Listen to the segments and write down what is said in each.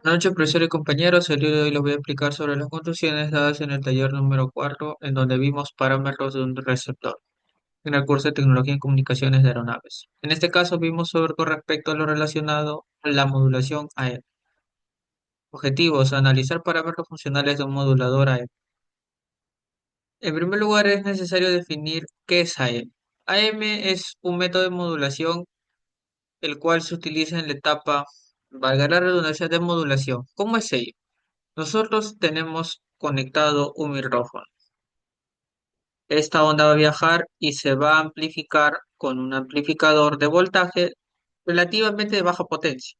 Buenas noches, profesor y compañeros. El día de hoy les voy a explicar sobre las conclusiones dadas en el taller número 4, en donde vimos parámetros de un receptor, en el curso de Tecnología en Comunicaciones de Aeronaves. En este caso vimos sobre con respecto a lo relacionado a la modulación AM. Objetivos: analizar parámetros funcionales de un modulador AM. En primer lugar, es necesario definir qué es AM. AM es un método de modulación el cual se utiliza en la etapa, valga la redundancia, de modulación. ¿Cómo es ello? Nosotros tenemos conectado un micrófono. Esta onda va a viajar y se va a amplificar con un amplificador de voltaje relativamente de baja potencia.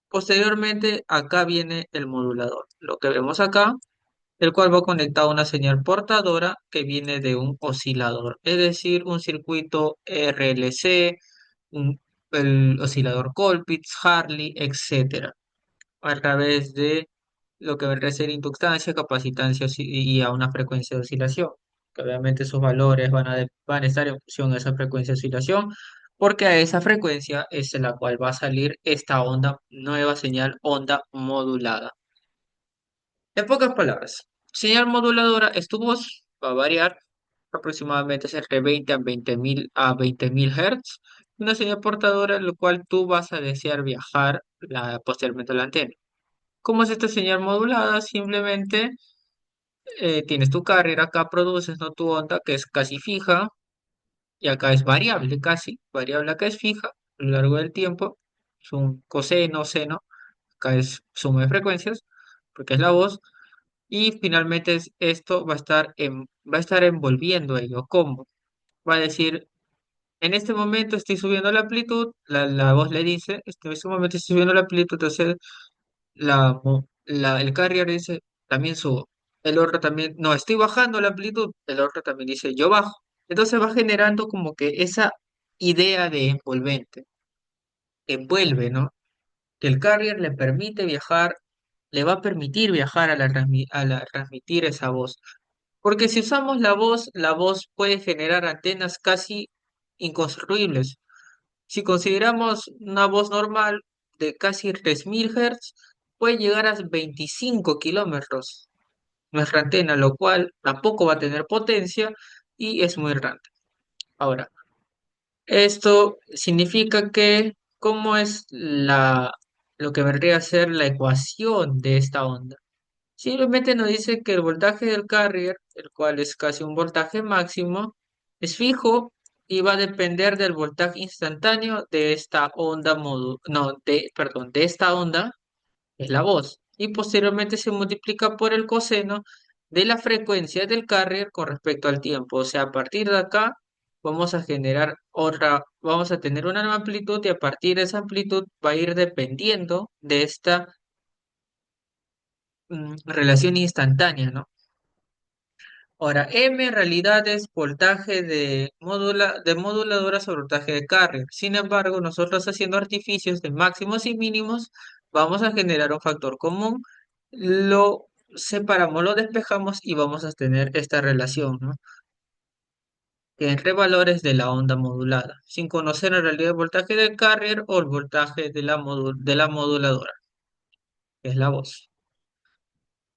Posteriormente, acá viene el modulador, lo que vemos acá, el cual va conectado a una señal portadora que viene de un oscilador, es decir, un circuito RLC, el oscilador Colpitts, Hartley, etcétera, a través de lo que vendría a ser inductancia, capacitancia y a una frecuencia de oscilación, que obviamente sus valores van a estar en función de esa frecuencia de oscilación, porque a esa frecuencia es en la cual va a salir esta onda, nueva señal onda modulada. En pocas palabras, señal moduladora es tu voz, va a variar aproximadamente entre 20 a 20.000 Hz, una señal portadora en la cual tú vas a desear viajar posteriormente a la antena. ¿Cómo es esta señal modulada? Simplemente tienes tu carrier, acá produces, ¿no?, tu onda que es casi fija y acá es variable, casi variable, acá es fija a lo largo del tiempo, es un coseno, seno, acá es suma de frecuencias porque es la voz, y finalmente esto va a estar envolviendo ello. ¿Cómo? Va a decir, en este momento estoy subiendo la amplitud, la voz le dice, en este momento estoy subiendo la amplitud, entonces el carrier dice, también subo. El otro también, no, estoy bajando la amplitud. El otro también dice, yo bajo. Entonces va generando como que esa idea de envolvente, que envuelve, ¿no? Que el carrier le permite viajar, le va a permitir viajar a la transmitir esa voz. Porque si usamos la voz puede generar antenas casi inconstruibles. Si consideramos una voz normal de casi 3000 Hz, puede llegar a 25 kilómetros nuestra antena, lo cual tampoco va a tener potencia y es muy errante. Ahora, esto significa que, ¿cómo es lo que vendría a ser la ecuación de esta onda? Simplemente nos dice que el voltaje del carrier, el cual es casi un voltaje máximo, es fijo y va a depender del voltaje instantáneo de esta onda no, perdón, de esta onda, es la voz, y posteriormente se multiplica por el coseno de la frecuencia del carrier con respecto al tiempo. O sea, a partir de acá vamos a generar vamos a tener una nueva amplitud y a partir de esa amplitud va a ir dependiendo de esta relación instantánea, ¿no? Ahora, M en realidad es voltaje de moduladora sobre voltaje de carrier. Sin embargo, nosotros haciendo artificios de máximos y mínimos, vamos a generar un factor común, lo separamos, lo despejamos y vamos a tener esta relación, ¿no? Que entre valores de la onda modulada, sin conocer en realidad el voltaje del carrier o el voltaje de de la moduladora, que es la voz.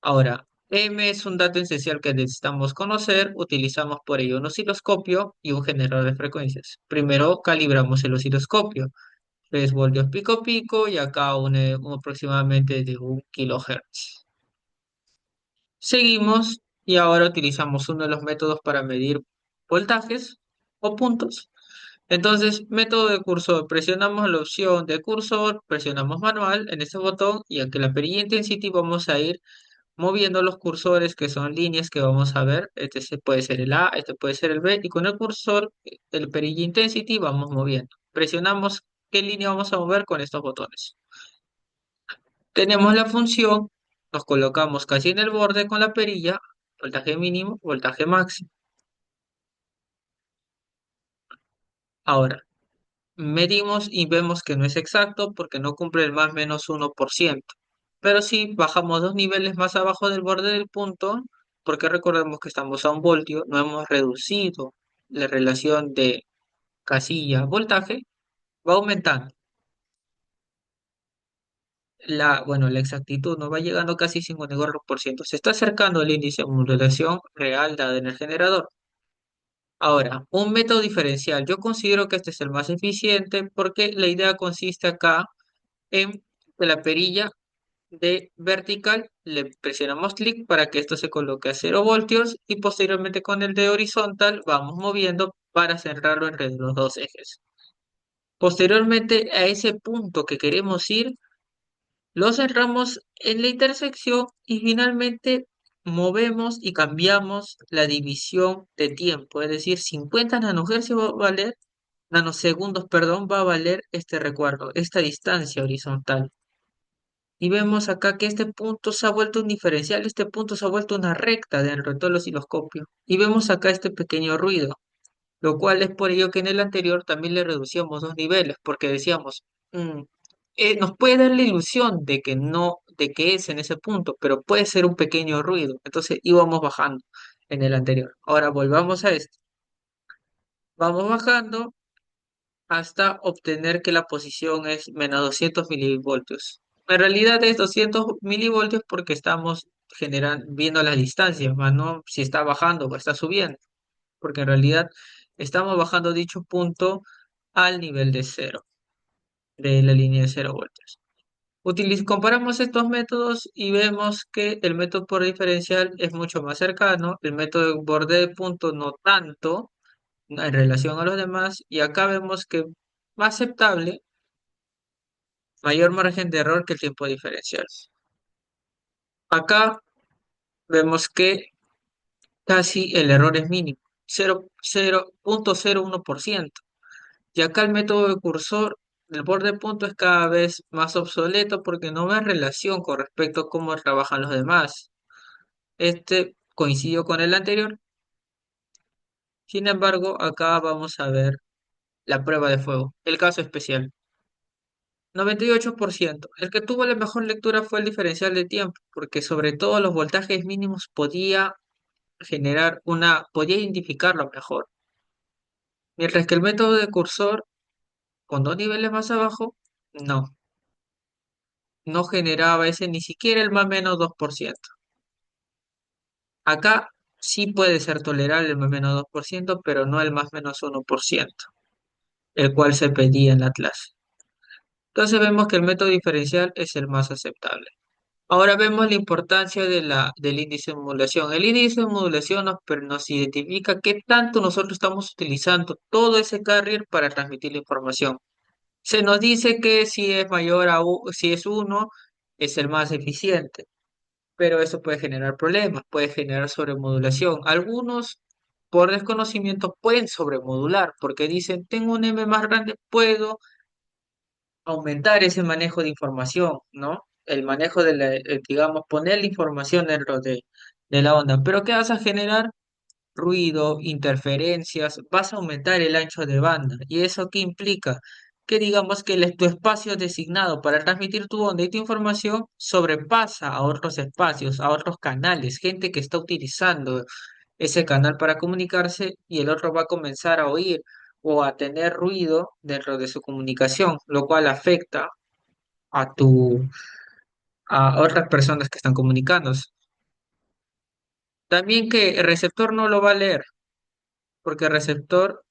Ahora, M es un dato esencial que necesitamos conocer. Utilizamos por ello un osciloscopio y un generador de frecuencias. Primero calibramos el osciloscopio, 3 voltios pico pico y acá un aproximadamente de 1 kHz. Seguimos y ahora utilizamos uno de los métodos para medir voltajes o puntos. Entonces, método de cursor, presionamos la opción de cursor, presionamos manual en este botón y aquí en la perilla intensity vamos a ir moviendo los cursores que son líneas que vamos a ver. Puede ser el A, este puede ser el B, y con el cursor, el perilla intensity, vamos moviendo. Presionamos qué línea vamos a mover con estos botones. Tenemos la función, nos colocamos casi en el borde con la perilla, voltaje mínimo, voltaje máximo. Ahora, medimos y vemos que no es exacto porque no cumple el más menos 1%. Pero si bajamos 2 niveles más abajo del borde del punto, porque recordemos que estamos a 1 voltio, no hemos reducido la relación de casilla-voltaje, va aumentando. bueno, la exactitud no va llegando casi 54%. Se está acercando al índice de modulación real dada en el generador. Ahora, un método diferencial. Yo considero que este es el más eficiente porque la idea consiste acá en que la perilla de vertical le presionamos clic para que esto se coloque a 0 voltios y posteriormente con el de horizontal vamos moviendo para cerrarlo entre los dos ejes. Posteriormente a ese punto que queremos ir, lo cerramos en la intersección y finalmente movemos y cambiamos la división de tiempo, es decir, 50 nanohercios va a valer, nanosegundos, perdón, va a valer este recuadro, esta distancia horizontal. Y vemos acá que este punto se ha vuelto un diferencial, este punto se ha vuelto una recta dentro de todo el osciloscopio. Y vemos acá este pequeño ruido, lo cual es por ello que en el anterior también le reducíamos 2 niveles, porque decíamos, "Mm, nos puede dar la ilusión de que no, de que es en ese punto, pero puede ser un pequeño ruido". Entonces íbamos bajando en el anterior. Ahora volvamos a este. Vamos bajando hasta obtener que la posición es menos 200 milivoltios. En realidad es 200 milivoltios porque estamos viendo las distancias, más no si está bajando o está subiendo, porque en realidad estamos bajando dicho punto al nivel de cero, de la línea de 0 voltios. Comparamos estos métodos y vemos que el método por diferencial es mucho más cercano, el método de borde de punto no tanto en relación a los demás, y acá vemos que más aceptable, mayor margen de error que el tiempo diferencial. Acá vemos que casi el error es mínimo, 0,01%. Y acá el método de cursor del borde de punto es cada vez más obsoleto porque no ve relación con respecto a cómo trabajan los demás. Este coincidió con el anterior. Sin embargo, acá vamos a ver la prueba de fuego, el caso especial. 98%. El que tuvo la mejor lectura fue el diferencial de tiempo, porque sobre todo los voltajes mínimos podía identificarlo mejor. Mientras que el método de cursor, con 2 niveles más abajo, no, no generaba ese ni siquiera el más menos 2%. Acá sí puede ser tolerable el más menos 2%, pero no el más menos 1%, el cual se pedía en la clase. Entonces vemos que el método diferencial es el más aceptable. Ahora vemos la importancia del índice de modulación. El índice de modulación nos identifica qué tanto nosotros estamos utilizando todo ese carrier para transmitir la información. Se nos dice que si es mayor si es 1, es el más eficiente, pero eso puede generar problemas, puede generar sobremodulación. Algunos, por desconocimiento, pueden sobremodular porque dicen, tengo un M más grande, puedo aumentar ese manejo de información, ¿no? El manejo digamos, poner la información dentro de la onda. Pero ¿qué vas a generar? Ruido, interferencias, vas a aumentar el ancho de banda. ¿Y eso qué implica? Que digamos que tu espacio designado para transmitir tu onda y tu información sobrepasa a otros espacios, a otros canales, gente que está utilizando ese canal para comunicarse y el otro va a comenzar a oír o a tener ruido dentro de su comunicación, lo cual afecta a a otras personas que están comunicándose. También que el receptor no lo va a leer, porque el receptor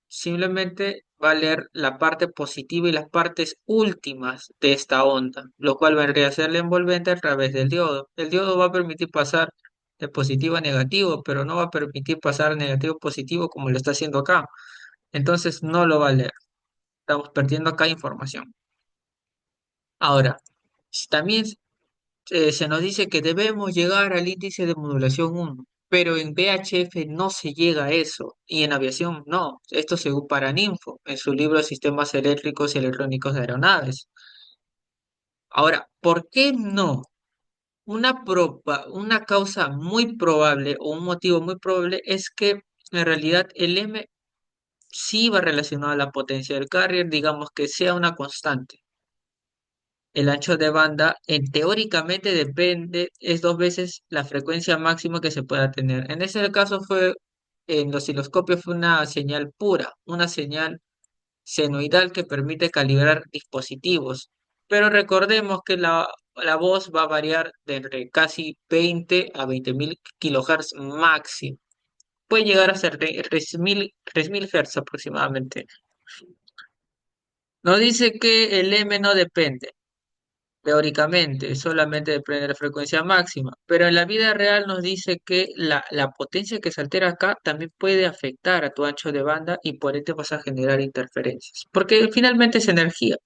simplemente va a leer la parte positiva y las partes últimas de esta onda, lo cual vendría a ser la envolvente a través del diodo. El diodo va a permitir pasar de positivo a negativo, pero no va a permitir pasar negativo a positivo como lo está haciendo acá. Entonces no lo va a leer. Estamos perdiendo acá información. Ahora, también se nos dice que debemos llegar al índice de modulación 1, pero en VHF no se llega a eso, y en aviación no. Esto según Paraninfo, en su libro Sistemas Eléctricos y Electrónicos de Aeronaves. Ahora, ¿por qué no? Una causa muy probable o un motivo muy probable es que en realidad el M sí va relacionado a la potencia del carrier, digamos que sea una constante. El ancho de banda, teóricamente depende, es 2 veces la frecuencia máxima que se pueda tener. En ese caso en los osciloscopios fue una señal pura, una señal senoidal que permite calibrar dispositivos. pero recordemos que la voz va a variar de entre casi 20 a 20.000 kilohertz máximo. Puede llegar a ser de 3.000 Hz aproximadamente. Nos dice que el M no depende, teóricamente, solamente depende de la frecuencia máxima, pero en la vida real nos dice que la potencia que se altera acá también puede afectar a tu ancho de banda y por ende vas a generar interferencias, porque finalmente es energía.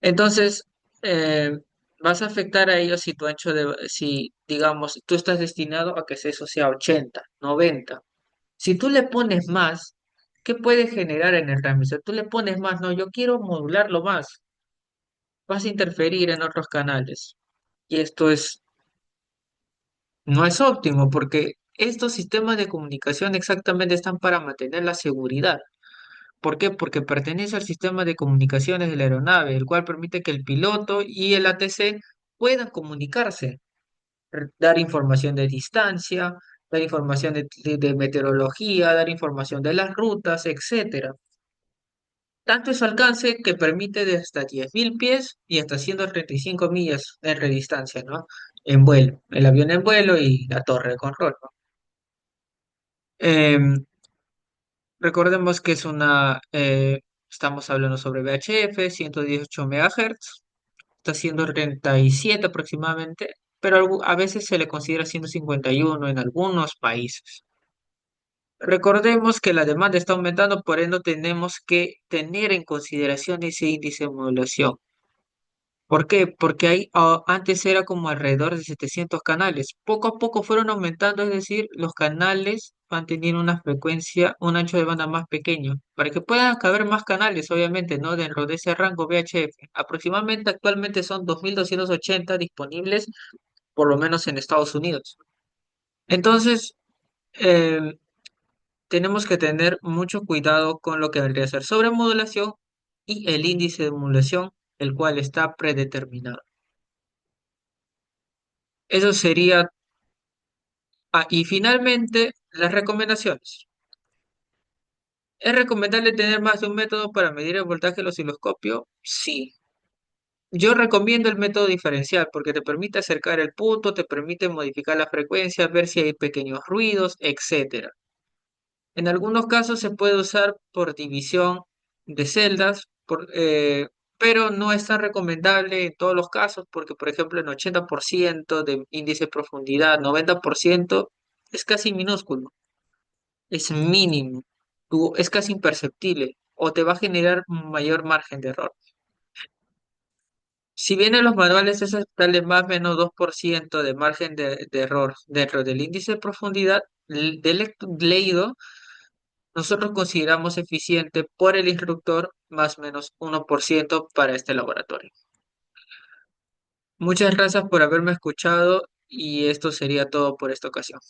Entonces, eh, vas a afectar a ellos si tu si digamos, tú estás destinado a que eso sea 80, 90. Si tú le pones más, ¿qué puede generar en el transmisor? Tú le pones más, no, yo quiero modularlo más, vas a interferir en otros canales. Y esto no es óptimo porque estos sistemas de comunicación exactamente están para mantener la seguridad. ¿Por qué? Porque pertenece al sistema de comunicaciones de la aeronave, el cual permite que el piloto y el ATC puedan comunicarse, dar información de distancia, dar información de meteorología, dar información de las rutas, etcétera. Tanto es su alcance que permite de hasta 10.000 pies y hasta 135 millas de distancia, ¿no? En vuelo, el avión en vuelo y la torre de control, ¿no? Em, Recordemos que estamos hablando sobre VHF, 118 MHz, está siendo 37 aproximadamente, pero a veces se le considera 151 en algunos países. Recordemos que la demanda está aumentando, por ende tenemos que tener en consideración ese índice de modulación. ¿Por qué? Porque antes era como alrededor de 700 canales. Poco a poco fueron aumentando, es decir, los canales van teniendo una frecuencia, un ancho de banda más pequeño, para que puedan caber más canales, obviamente, ¿no? Dentro de ese rango VHF. Aproximadamente actualmente son 2.280 disponibles, por lo menos en Estados Unidos. Entonces, eh, tenemos que tener mucho cuidado con lo que vendría a ser sobremodulación y el índice de modulación, el cual está predeterminado. Eso sería. Y finalmente, las recomendaciones. ¿Es recomendable tener más de un método para medir el voltaje del osciloscopio? Sí. Yo recomiendo el método diferencial porque te permite acercar el punto, te permite modificar la frecuencia, ver si hay pequeños ruidos, etcétera. En algunos casos se puede usar por división de celdas, pero no es tan recomendable en todos los casos porque, por ejemplo, en 80% de índice de profundidad, 90% es casi minúsculo. Es mínimo, es casi imperceptible o te va a generar un mayor margen de error. Si bien en los manuales es aceptable más o menos 2% de margen de error dentro del índice de profundidad leído, nosotros consideramos eficiente por el instructor más o menos 1% para este laboratorio. Muchas gracias por haberme escuchado y esto sería todo por esta ocasión.